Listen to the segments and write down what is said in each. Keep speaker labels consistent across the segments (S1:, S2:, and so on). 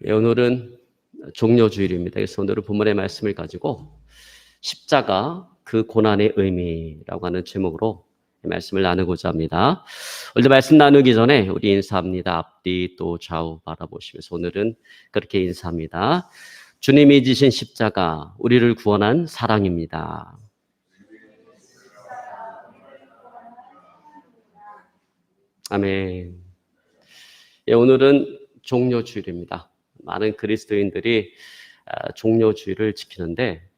S1: 오늘은 종료주일입니다. 그래서 오늘은 본문의 말씀을 가지고 십자가 그 고난의 의미라고 하는 제목으로 말씀을 나누고자 합니다. 오늘 말씀 나누기 전에 우리 인사합니다. 앞뒤 또 좌우 바라보시면서 오늘은 그렇게 인사합니다. 주님이 지신 십자가 우리를 구원한 사랑입니다. 아멘. 오늘은 종료주일입니다. 많은 그리스도인들이 종료주일을 지키는데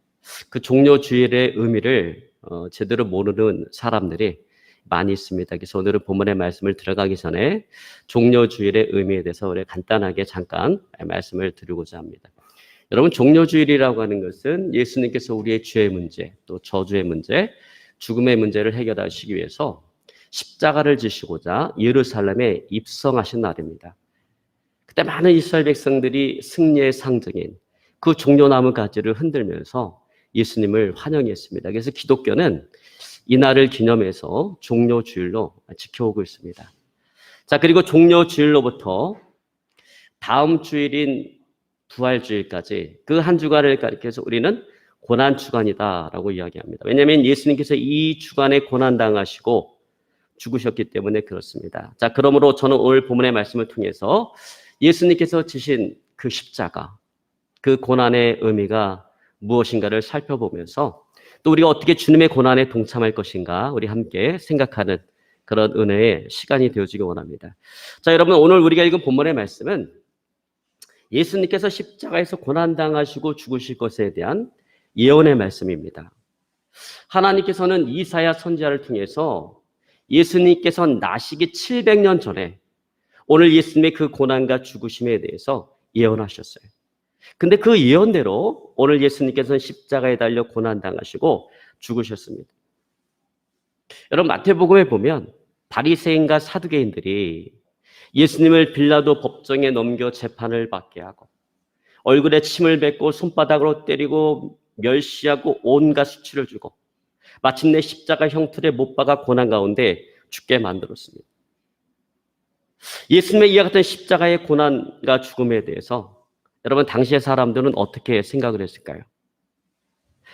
S1: 그 종료주일의 의미를 제대로 모르는 사람들이 많이 있습니다. 그래서 오늘은 본문의 말씀을 들어가기 전에 종료주일의 의미에 대해서 우리 간단하게 잠깐 말씀을 드리고자 합니다. 여러분, 종료주일이라고 하는 것은 예수님께서 우리의 죄의 문제, 또 저주의 문제, 죽음의 문제를 해결하시기 위해서 십자가를 지시고자 예루살렘에 입성하신 날입니다. 그때 많은 이스라엘 백성들이 승리의 상징인 그 종려나무 가지를 흔들면서 예수님을 환영했습니다. 그래서 기독교는 이날을 기념해서 종료주일로 지켜오고 있습니다. 자, 그리고 종료주일로부터 다음 주일인 부활주일까지 그 한 주간을 가리켜서 우리는 고난주간이다라고 이야기합니다. 왜냐하면 예수님께서 이 주간에 고난당하시고 죽으셨기 때문에 그렇습니다. 자, 그러므로 저는 오늘 본문의 말씀을 통해서 예수님께서 지신 그 십자가, 그 고난의 의미가 무엇인가를 살펴보면서 또 우리가 어떻게 주님의 고난에 동참할 것인가 우리 함께 생각하는 그런 은혜의 시간이 되어지기 원합니다. 자, 여러분, 오늘 우리가 읽은 본문의 말씀은 예수님께서 십자가에서 고난당하시고 죽으실 것에 대한 예언의 말씀입니다. 하나님께서는 이사야 선지자를 통해서 예수님께서 나시기 700년 전에 오늘 예수님의 그 고난과 죽으심에 대해서 예언하셨어요. 근데 그 예언대로 오늘 예수님께서는 십자가에 달려 고난당하시고 죽으셨습니다. 여러분, 마태복음에 보면 바리새인과 사두개인들이 예수님을 빌라도 법정에 넘겨 재판을 받게 하고 얼굴에 침을 뱉고 손바닥으로 때리고 멸시하고 온갖 수치를 주고 마침내 십자가 형틀에 못 박아 고난 가운데 죽게 만들었습니다. 예수님의 이와 같은 십자가의 고난과 죽음에 대해서 여러분, 당시의 사람들은 어떻게 생각을 했을까요?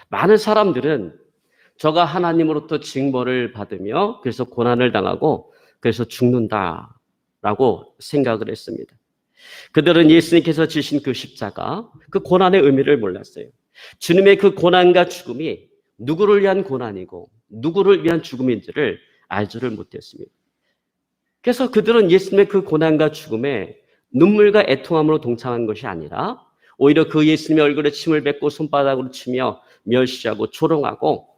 S1: 많은 사람들은 저가 하나님으로부터 징벌을 받으며 그래서 고난을 당하고 그래서 죽는다라고 생각을 했습니다. 그들은 예수님께서 지신 그 십자가, 그 고난의 의미를 몰랐어요. 주님의 그 고난과 죽음이 누구를 위한 고난이고 누구를 위한 죽음인지를 알지를 못했습니다. 그래서 그들은 예수님의 그 고난과 죽음에 눈물과 애통함으로 동참한 것이 아니라 오히려 그 예수님의 얼굴에 침을 뱉고 손바닥으로 치며 멸시하고 조롱하고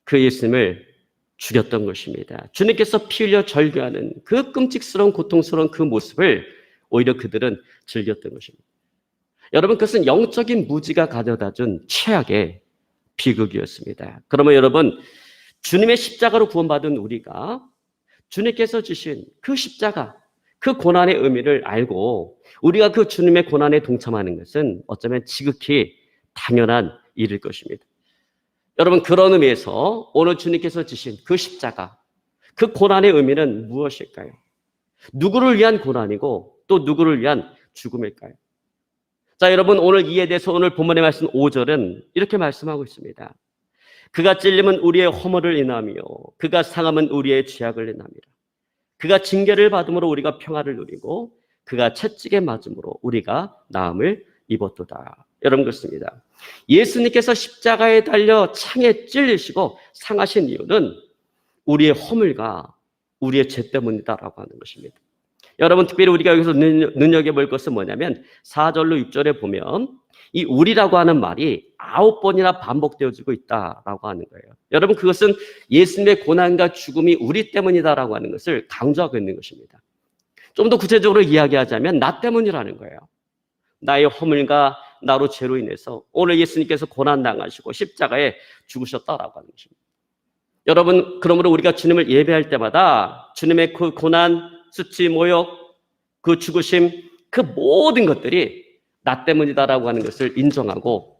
S1: 그 예수님을 죽였던 것입니다. 주님께서 피 흘려 절규하는 그 끔찍스러운 고통스러운 그 모습을 오히려 그들은 즐겼던 것입니다. 여러분, 그것은 영적인 무지가 가져다준 최악의 비극이었습니다. 그러면 여러분, 주님의 십자가로 구원받은 우리가 주님께서 주신 그 십자가, 그 고난의 의미를 알고 우리가 그 주님의 고난에 동참하는 것은 어쩌면 지극히 당연한 일일 것입니다. 여러분, 그런 의미에서 오늘 주님께서 주신 그 십자가, 그 고난의 의미는 무엇일까요? 누구를 위한 고난이고 또 누구를 위한 죽음일까요? 자, 여러분, 오늘 이에 대해서 오늘 본문의 말씀 5절은 이렇게 말씀하고 있습니다. 그가 찔림은 우리의 허물을 인하며 그가 상함은 우리의 죄악을 인함이라. 그가 징계를 받음으로 우리가 평화를 누리고 그가 채찍에 맞음으로 우리가 나음을 입었도다. 여러분, 그렇습니다. 예수님께서 십자가에 달려 창에 찔리시고 상하신 이유는 우리의 허물과 우리의 죄 때문이다라고 하는 것입니다. 여러분, 특별히 우리가 여기서 눈여겨볼 것은 뭐냐면 4절로 6절에 보면 이 우리라고 하는 말이 9번이나 반복되어지고 있다라고 하는 거예요. 여러분, 그것은 예수님의 고난과 죽음이 우리 때문이다라고 하는 것을 강조하고 있는 것입니다. 좀 더 구체적으로 이야기하자면 나 때문이라는 거예요. 나의 허물과 나로 죄로 인해서 오늘 예수님께서 고난당하시고 십자가에 죽으셨다라고 하는 것입니다. 여러분, 그러므로 우리가 주님을 예배할 때마다 주님의 그 고난, 수치, 모욕, 그 죽으심, 그 모든 것들이 나 때문이다라고 하는 것을 인정하고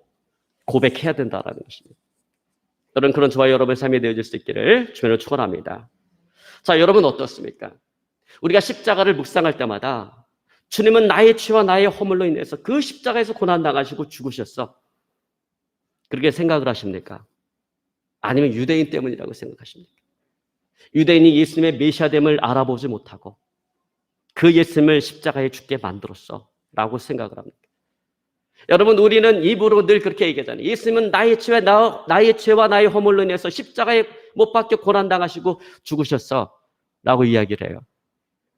S1: 고백해야 된다라는 것입니다. 여러분, 그런 저와 여러분의 삶이 되어질 수 있기를 주님으로 축원합니다. 자, 여러분 어떻습니까? 우리가 십자가를 묵상할 때마다 주님은 나의 죄와 나의 허물로 인해서 그 십자가에서 고난당하시고 죽으셨어. 그렇게 생각을 하십니까? 아니면 유대인 때문이라고 생각하십니까? 유대인이 예수님의 메시아됨을 알아보지 못하고 그 예수님을 십자가에 죽게 만들었어 라고 생각을 합니다. 여러분, 우리는 입으로 늘 그렇게 얘기하잖아요. 예수님은 나의 죄와 나의 허물로 인해서 십자가에 못 박혀 고난당하시고 죽으셨어 라고 이야기를 해요.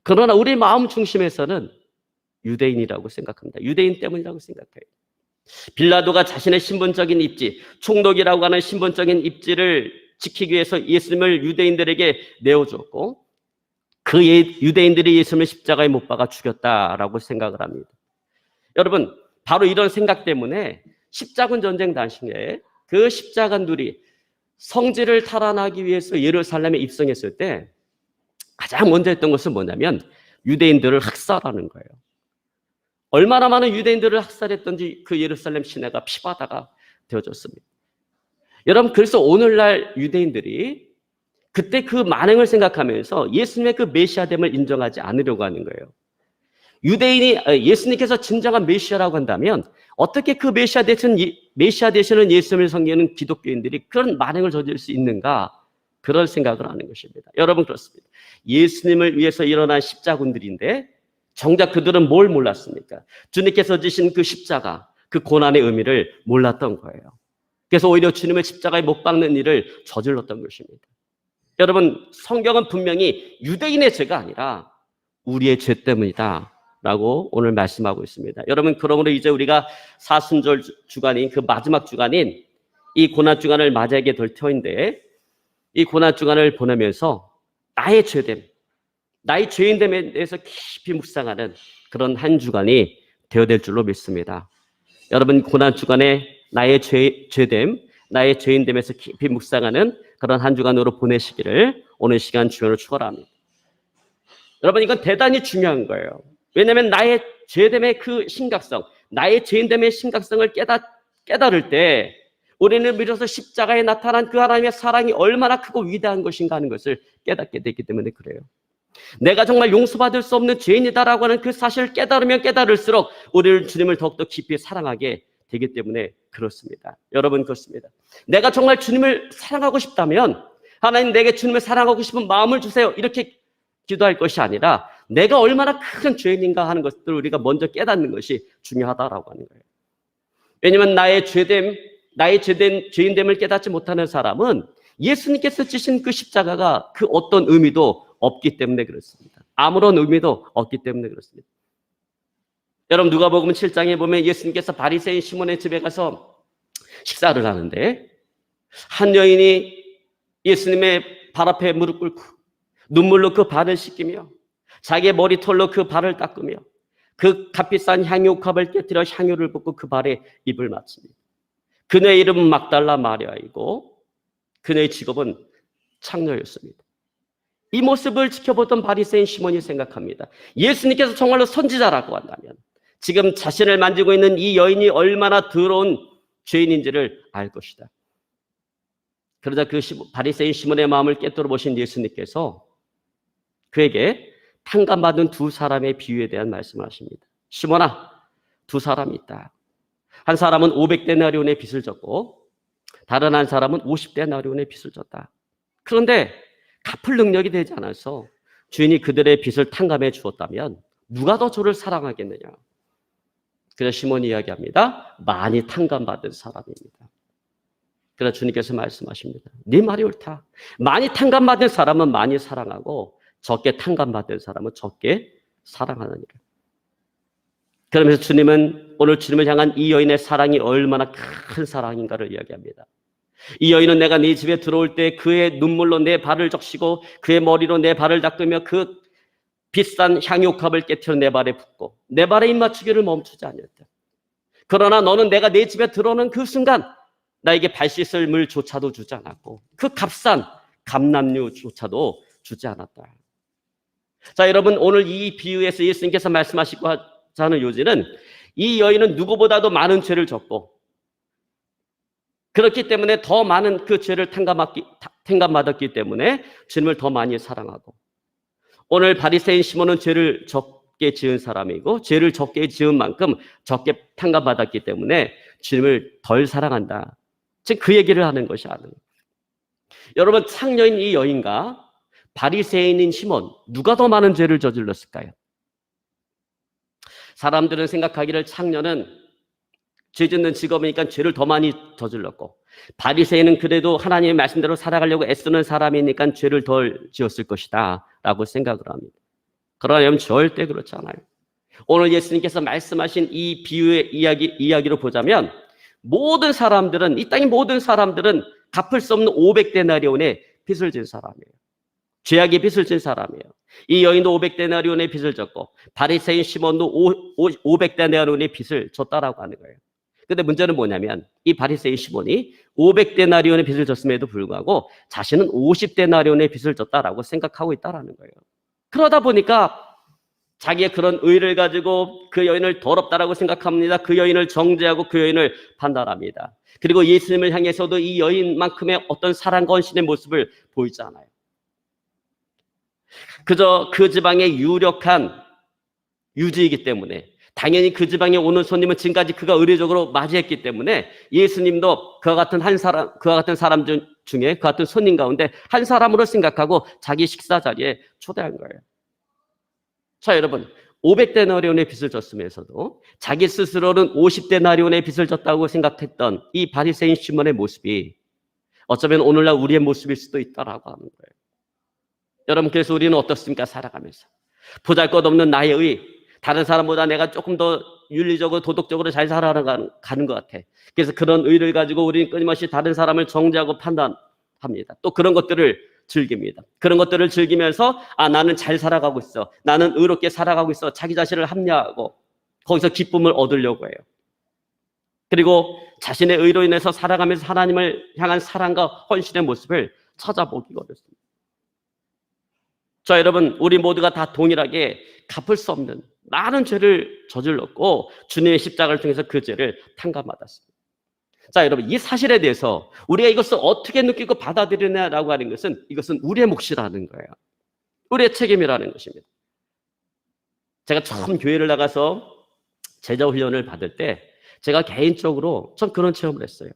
S1: 그러나 우리 마음 중심에서는 유대인이라고 생각합니다. 유대인 때문이라고 생각해요. 빌라도가 자신의 신분적인 입지, 총독이라고 하는 신분적인 입지를 지키기 위해서 예수님을 유대인들에게 내어줬고 그 유대인들이 예수님을 십자가에 못 박아 죽였다라고 생각을 합니다. 여러분, 바로 이런 생각 때문에 십자군 전쟁 당시에 그 십자가들이 성지를 탈환하기 위해서 예루살렘에 입성했을 때 가장 먼저 했던 것은 뭐냐면 유대인들을 학살하는 거예요. 얼마나 많은 유대인들을 학살했던지 그 예루살렘 시내가 피바다가 되어졌습니다. 여러분, 그래서 오늘날 유대인들이 그때 그 만행을 생각하면서 예수님의 그 메시아됨을 인정하지 않으려고 하는 거예요. 예수님께서 진정한 메시아라고 한다면 어떻게 그 메시아 되시는 예수님을 섬기는 기독교인들이 그런 만행을 저지를 수 있는가? 그런 생각을 하는 것입니다. 여러분, 그렇습니다. 예수님을 위해서 일어난 십자군들인데 정작 그들은 뭘 몰랐습니까? 주님께서 지신 그 십자가, 그 고난의 의미를 몰랐던 거예요. 그래서 오히려 주님을 십자가에 못 박는 일을 저질렀던 것입니다. 여러분, 성경은 분명히 유대인의 죄가 아니라 우리의 죄 때문이다 라고 오늘 말씀하고 있습니다. 여러분, 그러므로 이제 우리가 사순절 주간인 그 마지막 주간인 이 고난 주간을 맞이하게 될 터인데 이 고난 주간을 보내면서 나의 죄됨, 나의 죄인됨에 대해서 깊이 묵상하는 그런 한 주간이 되어야 될 줄로 믿습니다. 여러분, 고난 주간에 나의 죄됨, 나의 죄인됨에서 깊이 묵상하는 그런 한 주간으로 보내시기를 오늘 시간 주연으로 축원합니다. 여러분, 이건 대단히 중요한 거예요. 왜냐하면 나의 죄됨의 그 심각성, 나의 죄인됨의 심각성을 깨달을 때 우리는 비로소 십자가에 나타난 그 하나님의 사랑이 얼마나 크고 위대한 것인가 하는 것을 깨닫게 되기 때문에 그래요. 내가 정말 용서받을 수 없는 죄인이다라고 하는 그 사실을 깨달으면 깨달을수록 우리를 주님을 더욱더 깊이 사랑하게 되기 때문에 그렇습니다. 여러분, 그렇습니다. 내가 정말 주님을 사랑하고 싶다면 하나님, 내게 주님을 사랑하고 싶은 마음을 주세요, 이렇게 기도할 것이 아니라 내가 얼마나 큰 죄인인가 하는 것들을 우리가 먼저 깨닫는 것이 중요하다라고 하는 거예요. 왜냐하면 나의 죄인됨을 깨닫지 못하는 사람은 예수님께서 지신 그 십자가가 그 어떤 의미도 없기 때문에 그렇습니다. 아무런 의미도 없기 때문에 그렇습니다. 여러분, 누가복음 7장에 보면 예수님께서 바리새인 시몬의 집에 가서 식사를 하는데 한 여인이 예수님의 발 앞에 무릎 꿇고 눈물로 그 발을 씻기며 자기의 머리털로 그 발을 닦으며 그 값비싼 향유컵을 깨뜨려 향유를 붓고 그 발에 입을 맞춥니다. 그녀의 이름은 막달라 마리아이고 그녀의 직업은 창녀였습니다. 이 모습을 지켜보던 바리새인 시몬이 생각합니다. 예수님께서 정말로 선지자라고 한다면 지금 자신을 만지고 있는 이 여인이 얼마나 더러운 죄인인지를 알 것이다. 그러자 그 바리새인 시몬의 마음을 꿰뚫어 보신 예수님께서 그에게 탕감받은 두 사람의 비유에 대한 말씀을 하십니다. 시몬아, 두 사람이 있다. 한 사람은 500데나리온의 빚을 졌고 다른 한 사람은 50데나리온의 빚을 졌다. 그런데 갚을 능력이 되지 않아서 주인이 그들의 빚을 탕감해 주었다면 누가 더 저를 사랑하겠느냐. 그래서 시몬이 이야기합니다. 많이 탕감받은 사람입니다. 그래서 주님께서 말씀하십니다. 네 말이 옳다. 많이 탕감받은 사람은 많이 사랑하고 적게 탕감받은 사람은 적게 사랑하느니라. 그러면서 주님은 오늘 주님을 향한 이 여인의 사랑이 얼마나 큰 사랑인가를 이야기합니다. 이 여인은 내가 네 집에 들어올 때 그의 눈물로 내 발을 적시고 그의 머리로 내 발을 닦으며 그 비싼 향유컵을 깨트려 내 발에 붓고 내 발에 입 맞추기를 멈추지 않았다. 그러나 너는 내가 내 집에 들어오는 그 순간 나에게 발 씻을 물조차도 주지 않았고 그 값싼 감람류조차도 주지 않았다. 자, 여러분, 오늘 이 비유에서 예수님께서 말씀하시고자 하는 요지는 이 여인은 누구보다도 많은 죄를 졌고 그렇기 때문에 더 많은 그 죄를 탕감받았기 때문에 주님을 더 많이 사랑하고 오늘 바리새인 시몬은 죄를 적게 적게 지은 사람이고 죄를 적게 지은 만큼 적게 판단받았기 때문에 주님을 덜 사랑한다. 지금 그 얘기를 하는 것이 아니에요. 여러분, 창녀인 이 여인과 바리새인인 시몬, 누가 더 많은 죄를 저질렀을까요? 사람들은 생각하기를 창녀는 죄 짓는 직업이니까 죄를 더 많이 저질렀고, 바리새인은 그래도 하나님의 말씀대로 살아가려고 애쓰는 사람이니까 죄를 덜 지었을 것이다 라고 생각을 합니다. 그러나 여러분, 절대 그렇지 않아요. 오늘 예수님께서 말씀하신 이 비유의 이야기로 보자면 모든 사람들은, 이 땅의 모든 사람들은 갚을 수 없는 500데나리온의 빚을 진 사람이에요. 죄악의 빚을 진 사람이에요. 이 여인도 500데나리온의 빚을 졌고 바리새인 시몬도 500데나리온의 빚을 졌다라고 하는 거예요. 근데 문제는 뭐냐면 이 바리새인 시몬이 500데나리온의 빚을 졌음에도 불구하고 자신은 50데나리온의 빚을 졌다라고 생각하고 있다라는 거예요. 그러다 보니까 자기의 그런 의를 가지고 그 여인을 더럽다라고 생각합니다. 그 여인을 정죄하고 그 여인을 판단합니다. 그리고 예수님을 향해서도 이 여인만큼의 어떤 사랑과 헌신의 모습을 보이지 않아요. 그저 그 지방의 유력한 유지이기 때문에, 당연히 그 지방에 오는 손님은 지금까지 그가 의례적으로 맞이했기 때문에 예수님도 그와 같은 사람 중에 그 같은 손님 가운데 한 사람으로 생각하고 자기 식사 자리에 초대한 거예요. 자, 여러분, 500데나리온의 빚을 졌으면서도 자기 스스로는 50데나리온의 빚을 졌다고 생각했던 이 바리새인 시몬의 모습이 어쩌면 오늘날 우리의 모습일 수도 있다라고 하는 거예요. 여러분, 그래서 우리는 어떻습니까? 살아가면서 보잘것없는 나의 의, 다른 사람보다 내가 조금 더 윤리적으로 도덕적으로 잘 살아가는 것 같아. 그래서 그런 의를 가지고 우리는 끊임없이 다른 사람을 정죄하고 판단합니다. 또 그런 것들을 즐깁니다. 그런 것들을 즐기면서 나는 잘 살아가고 있어, 나는 의롭게 살아가고 있어, 자기 자신을 합리화하고 거기서 기쁨을 얻으려고 해요. 그리고 자신의 의로 인해서 살아가면서 하나님을 향한 사랑과 헌신의 모습을 찾아보기가 어렵습니다. 자, 여러분, 우리 모두가 다 동일하게 갚을 수 없는 많은 죄를 저질렀고 주님의 십자가를 통해서 그 죄를 탕감받았습니다. 자, 여러분, 이 사실에 대해서 우리가 이것을 어떻게 느끼고 받아들이냐라고 하는 것은, 이것은 우리의 몫이라는 거예요. 우리의 책임이라는 것입니다. 제가 처음 교회를 나가서 제자 훈련을 받을 때 제가 개인적으로 전 그런 체험을 했어요.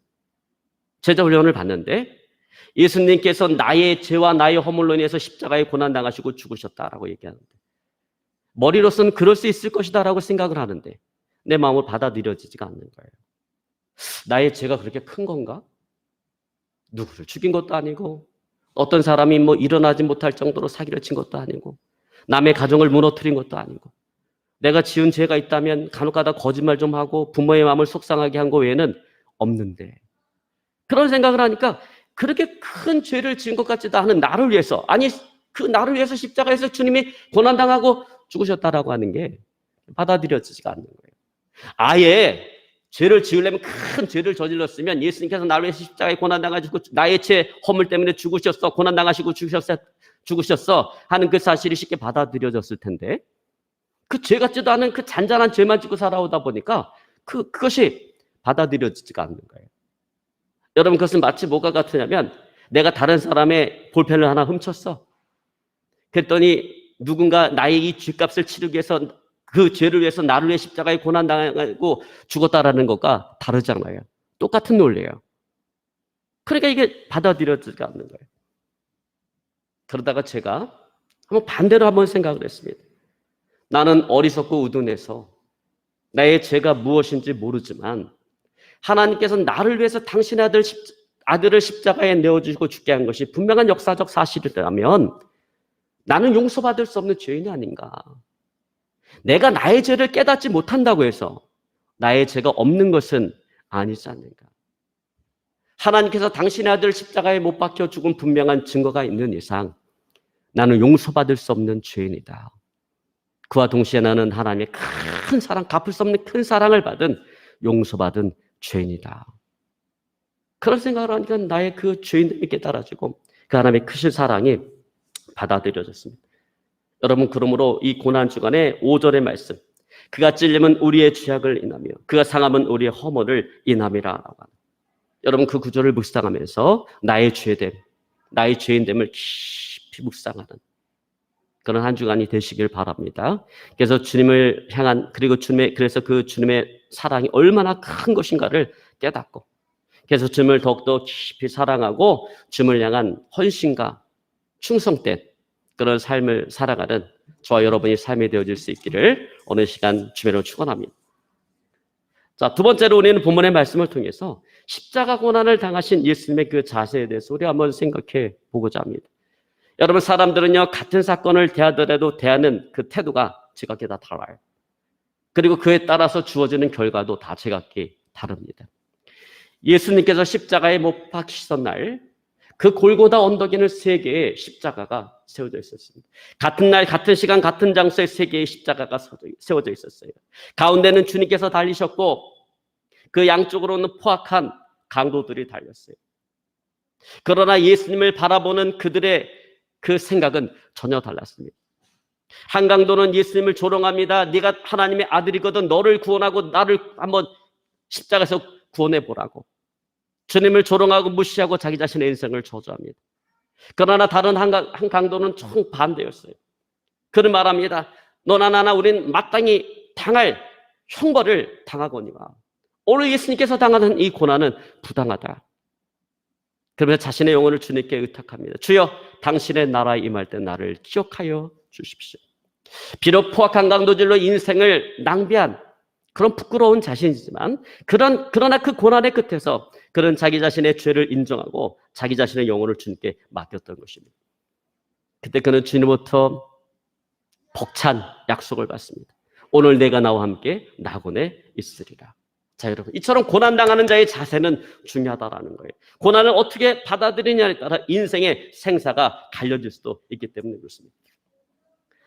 S1: 제자 훈련을 받는데 예수님께서 나의 죄와 나의 허물로 인해서 십자가에 고난당하시고 죽으셨다라고 얘기하는데, 머리로서는 그럴 수 있을 것이다라고 생각을 하는데 내 마음으로 받아들여지지가 않는 거예요. 나의 죄가 그렇게 큰 건가? 누구를 죽인 것도 아니고, 어떤 사람이 일어나지 못할 정도로 사기를 친 것도 아니고, 남의 가정을 무너뜨린 것도 아니고, 내가 지은 죄가 있다면 간혹가다 거짓말 좀 하고 부모의 마음을 속상하게 한 거 외에는 없는데, 그런 생각을 하니까 그렇게 큰 죄를 지은 것 같지도 않은 나를 위해서, 아니 그 나를 위해서 십자가에서 주님이 고난당하고 죽으셨다라고 하는 게 받아들여지지가 않는 거예요. 아예 죄를 지으려면 큰 죄를 저질렀으면 예수님께서 나를 위해서 십자가에 고난당하시고 나의 죄 허물 때문에 죽으셨어, 고난당하시고 죽으셨어 하는 그 사실이 쉽게 받아들여졌을 텐데, 그 죄 같지도 않은 그 잔잔한 죄만 짓고 살아오다 보니까 그것이 받아들여지지가 않는 거예요. 여러분, 그것은 마치 뭐가 같으냐면 내가 다른 사람의 볼펜을 하나 훔쳤어. 그랬더니 누군가 나의 이 죗값을 치르기 위해서 그 죄를 위해서 나를 위해 십자가에 고난당하고 죽었다라는 것과 다르잖아요. 똑같은 논리예요. 그러니까 이게 받아들여지지 않는 거예요. 그러다가 제가 반대로 한번 생각을 했습니다. 나는 어리석고 우둔해서 나의 죄가 무엇인지 모르지만 하나님께서 나를 위해서 당신의 아들을 십자가에 내어주시고 죽게 한 것이 분명한 역사적 사실이라면 나는 용서받을 수 없는 죄인이 아닌가. 내가 나의 죄를 깨닫지 못한다고 해서 나의 죄가 없는 것은 아니지 않는가. 하나님께서 당신의 아들 십자가에 못 박혀 죽은 분명한 증거가 있는 이상 나는 용서받을 수 없는 죄인이다. 그와 동시에 나는 하나님의 큰 사랑, 갚을 수 없는 큰 사랑을 받은 용서받은 죄인이다. 그런 생각을 하니까 나의 그 죄인됨이 깨달아지고 그 하나님의 크신 사랑이 받아들여졌습니다. 여러분, 그러므로 이 고난주간의 5절의 말씀, 그가 찔림은 우리의 죄악을 인하며 그가 상함은 우리의 허물을 인함이라라고 합니다. 여러분, 그 구절을 묵상하면서 나의 죄됨, 나의 죄인됨을 깊이 묵상하는 그런 한 주간이 되시길 바랍니다. 그래서 주님을 향한 그래서 그 주님의 사랑이 얼마나 큰 것인가를 깨닫고 그래서 주님을 더욱더 깊이 사랑하고 주님을 향한 헌신과 충성된 그런 삶을 살아가는 저와 여러분이 삶이 되어질 수 있기를 오늘 시간 주님으로 축원합니다. 자, 두 번째로 우리는 본문의 말씀을 통해서 십자가 고난을 당하신 예수님의 그 자세에 대해서 우리 한번 생각해 보고자 합니다. 여러분, 사람들은요, 같은 사건을 대하더라도 대하는 그 태도가 지각히 다 달라요. 그리고 그에 따라서 주어지는 결과도 다 지각히 다릅니다. 예수님께서 십자가에 못 박히시던 날, 그 골고다 언덕에는 3개의 십자가가 세워져 있었습니다. 같은 날, 같은 시간, 같은 장소에 3개의 십자가가 세워져 있었어요. 가운데는 주님께서 달리셨고, 그 양쪽으로는 포악한 강도들이 달렸어요. 그러나 예수님을 바라보는 그들의 그 생각은 전혀 달랐습니다. 한 강도는 예수님을 조롱합니다. 네가 하나님의 아들이거든 너를 구원하고 나를 한번 십자가에서 구원해 보라고. 주님을 조롱하고 무시하고 자기 자신의 인생을 저주합니다. 그러나 다른 한 강도는 정반대였어요. 그는 말합니다. 너나 나나 우린 마땅히 당할 형벌을 당하거니와 오늘 예수님께서 당하는 이 고난은 부당하다. 그러면서 자신의 영혼을 주님께 의탁합니다. 주여, 당신의 나라에 임할 때 나를 기억하여 주십시오. 비록 포악한 강도질로 인생을 낭비한 그런 부끄러운 자신이지만 그러나 그 고난의 끝에서 그는 자기 자신의 죄를 인정하고 자기 자신의 영혼을 주님께 맡겼던 것입니다. 그때 그는 주님부터 벅찬 약속을 받습니다. 오늘 내가 나와 함께 낙원에 있으리라. 자, 여러분, 이처럼 고난당하는 자의 자세는 중요하다라는 거예요. 고난을 어떻게 받아들이냐에 따라 인생의 생사가 갈려질 수도 있기 때문에 그렇습니다.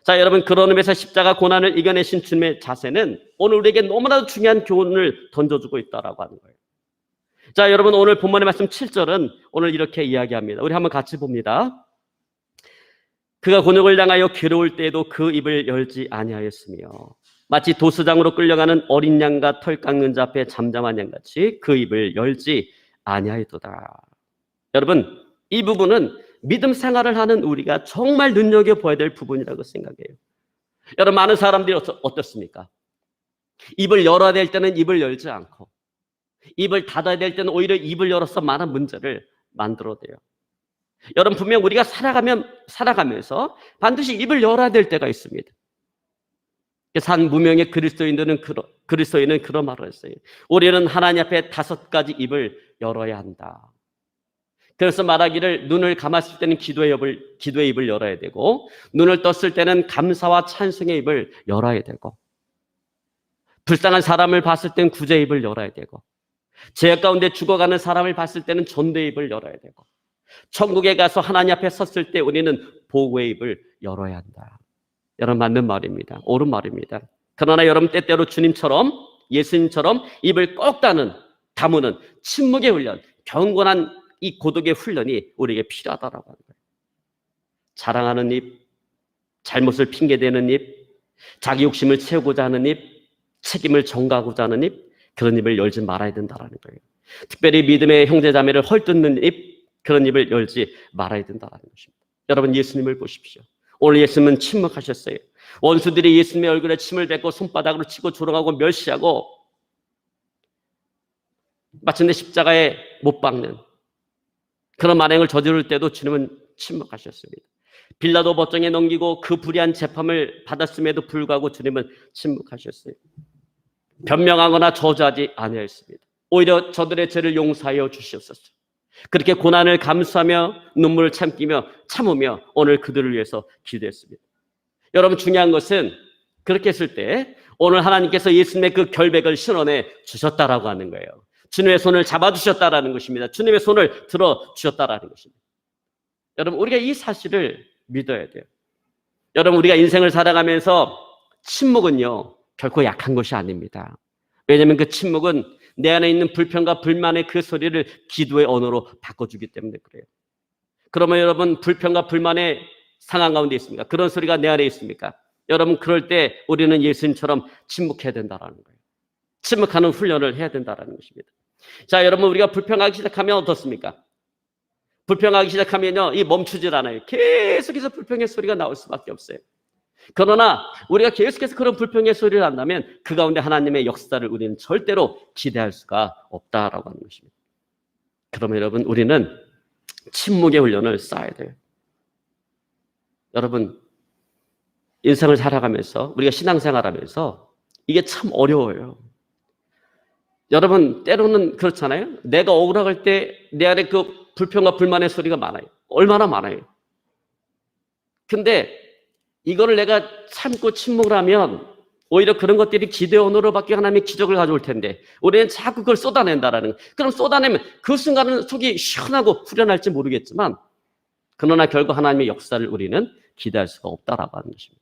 S1: 자, 여러분, 그런 의미에서 십자가 고난을 이겨내신 주님의 자세는 오늘 우리에게 너무나도 중요한 교훈을 던져주고 있다라고 하는 거예요. 자, 여러분, 오늘 본문의 말씀 7절은 오늘 이렇게 이야기합니다. 우리 한번 같이 봅니다. 그가 곤욕을 당하여 괴로울 때에도 그 입을 열지 아니하였으며 마치 도수장으로 끌려가는 어린 양과 털 깎는 자 앞에 잠잠한 양같이 그 입을 열지 아니하였도다. 여러분, 이 부분은 믿음 생활을 하는 우리가 정말 눈여겨봐야 될 부분이라고 생각해요. 여러분, 많은 사람들이 어떻습니까? 입을 열어야 될 때는 입을 열지 않고 입을 닫아야 될 때는 오히려 입을 열어서 많은 문제를 만들어내요. 여러분, 분명 우리가 살아가면서 반드시 입을 열어야 될 때가 있습니다. 산 무명의 그리스도인은 그런 말을 했어요. 우리는 하나님 앞에 5가지 입을 열어야 한다. 그래서 말하기를 눈을 감았을 때는 기도의 입을 열어야 되고 눈을 떴을 때는 감사와 찬송의 입을 열어야 되고 불쌍한 사람을 봤을 때는 구제의 입을 열어야 되고 죄악 가운데 죽어가는 사람을 봤을 때는 전도의 입을 열어야 되고 천국에 가서 하나님 앞에 섰을 때 우리는 보고의 입을 열어야 한다. 여러분, 맞는 말입니다. 옳은 말입니다. 그러나 여러분, 때때로 주님처럼 예수님처럼 입을 꼭 다무는 침묵의 훈련, 경건한 이 고독의 훈련이 우리에게 필요하다라고 하는 거예요. 자랑하는 입, 잘못을 핑계대는 입, 자기 욕심을 채우고자 하는 입, 책임을 전가하고자 하는 입, 그런 입을 열지 말아야 된다라는 거예요. 특별히 믿음의 형제자매를 헐뜯는 입, 그런 입을 열지 말아야 된다라는 것입니다. 여러분, 예수님을 보십시오. 오늘 예수님은 침묵하셨어요. 원수들이 예수님의 얼굴에 침을 뱉고 손바닥으로 치고 조롱하고 멸시하고 마침내 십자가에 못 박는 그런 만행을 저지를 때도 주님은 침묵하셨습니다. 빌라도 법정에 넘기고 그 불의한 재판을 받았음에도 불구하고 주님은 침묵하셨어요. 변명하거나 저주하지 아니하였습니다. 오히려 저들의 죄를 용서하여 주시옵소서. 그렇게 고난을 감수하며 눈물을 참으며 오늘 그들을 위해서 기도했습니다. 여러분, 중요한 것은 그렇게 했을 때 오늘 하나님께서 예수님의 그 결백을 신원해 주셨다라고 하는 거예요. 주님의 손을 잡아주셨다라는 것입니다. 주님의 손을 들어주셨다라는 것입니다. 여러분, 우리가 이 사실을 믿어야 돼요. 여러분, 우리가 인생을 살아가면서 침묵은요 결코 약한 것이 아닙니다. 왜냐하면 그 침묵은 내 안에 있는 불평과 불만의 그 소리를 기도의 언어로 바꿔주기 때문에 그래요. 그러면 여러분, 불평과 불만의 상황 가운데 있습니까? 그런 소리가 내 안에 있습니까? 여러분, 그럴 때 우리는 예수님처럼 침묵해야 된다는 거예요. 침묵하는 훈련을 해야 된다는 것입니다. 자, 여러분, 우리가 불평하기 시작하면 어떻습니까? 불평하기 시작하면요, 이 멈추질 않아요. 계속해서 불평의 소리가 나올 수밖에 없어요. 그러나 우리가 계속해서 그런 불평의 소리를 한다면 그 가운데 하나님의 역사를 우리는 절대로 기대할 수가 없다라고 하는 것입니다. 그러면 여러분, 우리는 침묵의 훈련을 쌓아야 돼요. 여러분, 인생을 살아가면서, 우리가 신앙생활하면서 이게 참 어려워요. 여러분, 때로는 그렇잖아요. 내가 억울할 때 내 안에 그 불평과 불만의 소리가 많아요. 얼마나 많아요. 근데 이거를 내가 참고 침묵을 하면 오히려 그런 것들이 기대의 언어로 바뀌어 하나님의 기적을 가져올 텐데 우리는 자꾸 그걸 쏟아낸다라는 거예요. 그럼 쏟아내면 그 순간은 속이 시원하고 후련할지 모르겠지만 그러나 결국 하나님의 역사를 우리는 기대할 수가 없다라고 하는 것입니다.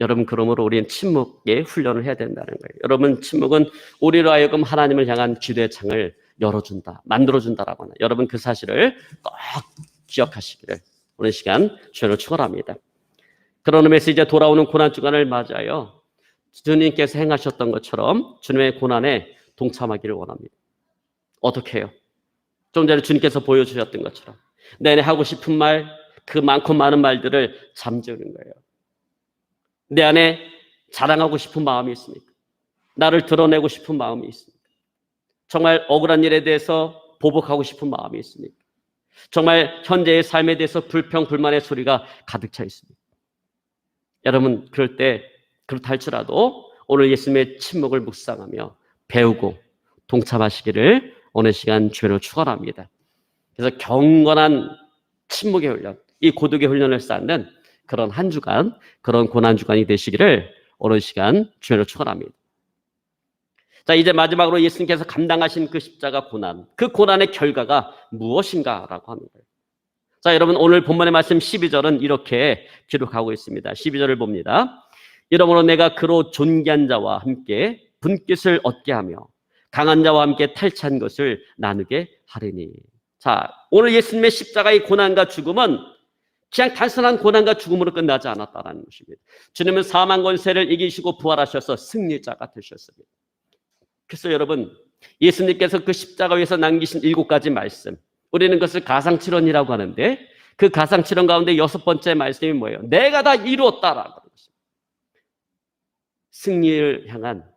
S1: 여러분, 그러므로 우리는 침묵의 훈련을 해야 된다는 거예요. 여러분, 침묵은 우리로 하여금 하나님을 향한 기도의 창을 열어준다, 만들어준다라고 하는, 여러분 그 사실을 꼭 기억하시기를 오늘 시간 주님을 축원합니다. 그런 의미에서 이제 돌아오는 고난주간을 맞아요. 주님께서 행하셨던 것처럼 주님의 고난에 동참하기를 원합니다. 어떻게 해요? 좀 전에 주님께서 보여주셨던 것처럼 내내 하고 싶은 말, 그 많고 많은 말들을 잠재우는 거예요. 내 안에 자랑하고 싶은 마음이 있습니까? 나를 드러내고 싶은 마음이 있습니까? 정말 억울한 일에 대해서 보복하고 싶은 마음이 있습니까? 정말 현재의 삶에 대해서 불평, 불만의 소리가 가득 차 있습니다. 여러분, 그럴 때 그렇다 할지라도 오늘 예수님의 침묵을 묵상하며 배우고 동참하시기를 오늘 시간 주님으로 축원합니다. 그래서 경건한 침묵의 훈련, 이 고독의 훈련을 쌓는 그런 한 주간, 그런 고난 주간이 되시기를 오늘 시간 주님으로 축원합니다. 자, 이제 마지막으로 예수님께서 감당하신 그 십자가 고난, 그 고난의 결과가 무엇인가라고 하는 거예요. 자, 여러분, 오늘 본문의 말씀 12절은 이렇게 기록하고 있습니다. 12절을 봅니다. 이러므로 내가 그로 존귀한 자와 함께 분깃을 얻게 하며 강한 자와 함께 탈취한 것을 나누게 하리니. 자, 오늘 예수님의 십자가의 고난과 죽음은 그냥 단순한 고난과 죽음으로 끝나지 않았다는 것입니다. 주님은 사망 권세를 이기시고 부활하셔서 승리자가 되셨습니다. 그래서 여러분, 예수님께서 그 십자가 위에서 남기신 7가지 말씀, 우리는 그것을 가상칠언이라고 하는데 그 가상칠언 가운데 6번째 말씀이 뭐예요? 내가 다 이루었다라고 하는 것입니다. 승리를 향한,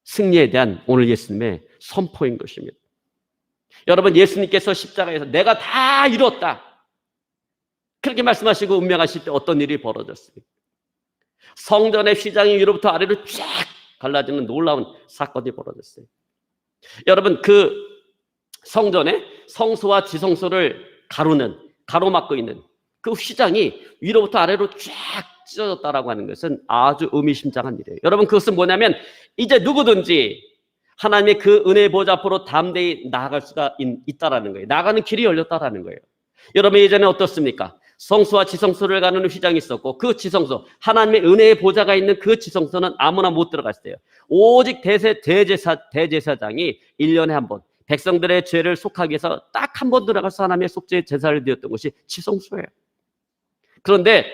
S1: 승리에 대한 오늘 예수님의 선포인 것입니다. 여러분, 예수님께서 십자가에서 내가 다 이루었다 그렇게 말씀하시고 운명하실 때 어떤 일이 벌어졌습니까? 성전의 휘장이 위로부터 아래로 쫙 갈라지는 놀라운 사건이 벌어졌어요. 여러분, 그 성전에 성소와 지성소를 가로막고 있는 그 휘장이 위로부터 아래로 쫙 찢어졌다라고 하는 것은 아주 의미심장한 일이에요. 여러분, 그것은 뭐냐면 이제 누구든지 하나님의 그 은혜의 보좌 앞으로 담대히 나아갈 수가 있다라는 거예요. 나가는 길이 열렸다라는 거예요. 여러분, 예전에 어떻습니까? 성소와 지성소를 가는 휘장이 있었고 그 지성소, 하나님의 은혜의 보좌가 있는 그 지성소는 아무나 못 들어갔어요. 오직 대제사장이 1년에 한 번 백성들의 죄를 속하기 위해서 딱 한 번 들어가서 하나님의 속죄의 제사를 드렸던 것이 지성소예요. 그런데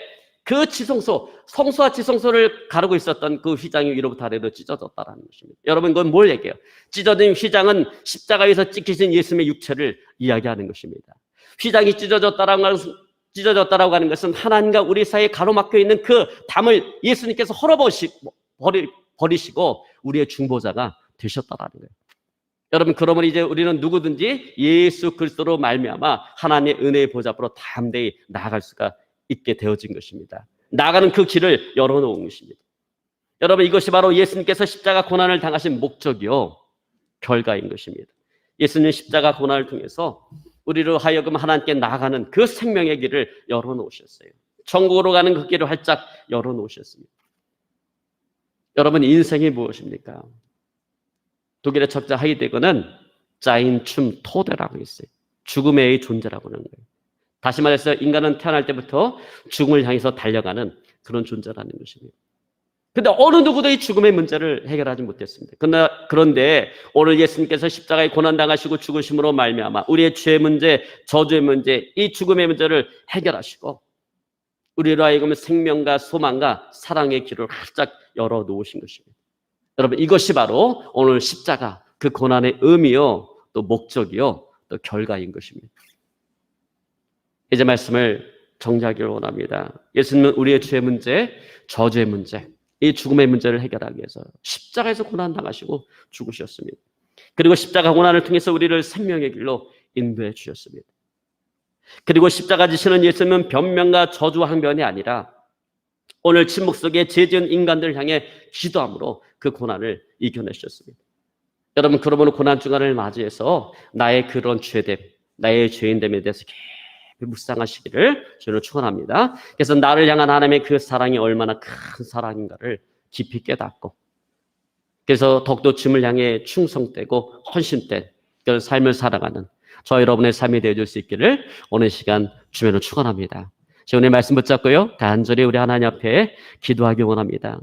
S1: 그 지성소, 성소와 지성소를 가르고 있었던 그 휘장이 위로부터 아래로 찢어졌다는 것입니다. 여러분, 그건 뭘 얘기해요? 찢어진 휘장은 십자가에서 찍히신 예수님의 육체를 이야기하는 것입니다. 휘장이 찢어졌다라고 하는 것은 하나님과 우리 사이에 가로막혀 있는 그 담을 예수님께서 버리시고 우리의 중보자가 되셨다라는 거예요. 여러분, 그러면 이제 우리는 누구든지 예수 그리스도로 말미암아 하나님의 은혜의 보좌 앞으로 담대히 나아갈 수가 있게 되어진 것입니다. 나가는 그 길을 열어놓은 것입니다. 여러분, 이것이 바로 예수님께서 십자가 고난을 당하신 목적이요 결과인 것입니다. 예수님 십자가 고난을 통해서 우리로 하여금 하나님께 나아가는 그 생명의 길을 열어놓으셨어요. 천국으로 가는 그 길을 활짝 열어놓으셨습니다. 여러분, 인생이 무엇입니까? 독일의 철자 하이데거는 자인 춤 토데라고 했어요. 죽음의 존재라고 하는 거예요. 다시 말해서 인간은 태어날 때부터 죽음을 향해서 달려가는 그런 존재라는 것입니다. 근데 어느 누구도 이 죽음의 문제를 해결하지 못했습니다. 그런데 오늘 예수님께서 십자가에 고난당하시고 죽으심으로 말미암아 우리의 죄 문제, 저주의 문제, 이 죽음의 문제를 해결하시고 우리로 하여금 생명과 소망과 사랑의 길을 활짝 열어놓으신 것입니다. 여러분, 이것이 바로 오늘 십자가, 그 고난의 의미요, 또 목적이요, 또 결과인 것입니다. 이제 말씀을 정리하기를 원합니다. 예수님은 우리의 죄 문제, 저주의 문제, 이 죽음의 문제를 해결하기 위해서 십자가에서 고난당하시고 죽으셨습니다. 그리고 십자가 고난을 통해서 우리를 생명의 길로 인도해 주셨습니다. 그리고 십자가 지시는 예수님은 변명과 저주 항변이 아니라 오늘 침묵 속에 죄 지은 인간들을 향해 기도함으로 그 고난을 이겨내셨습니다. 여러분, 그러므로 고난 주간을 맞이해서 나의 그런 죄됨, 나의 죄인됨에 대해서 깊이 묵상하시기를 저는 축원합니다. 그래서 나를 향한 하나님의 그 사랑이 얼마나 큰 사랑인가를 깊이 깨닫고, 그래서 더욱더 주님을 향해 충성되고 헌신된 그런 삶을 살아가는 저 여러분의 삶이 되어줄 수 있기를 오늘 시간 주님으로 축원합니다. 오늘 말씀 붙잡고요, 간절히 우리 하나님 앞에 기도하기 원합니다.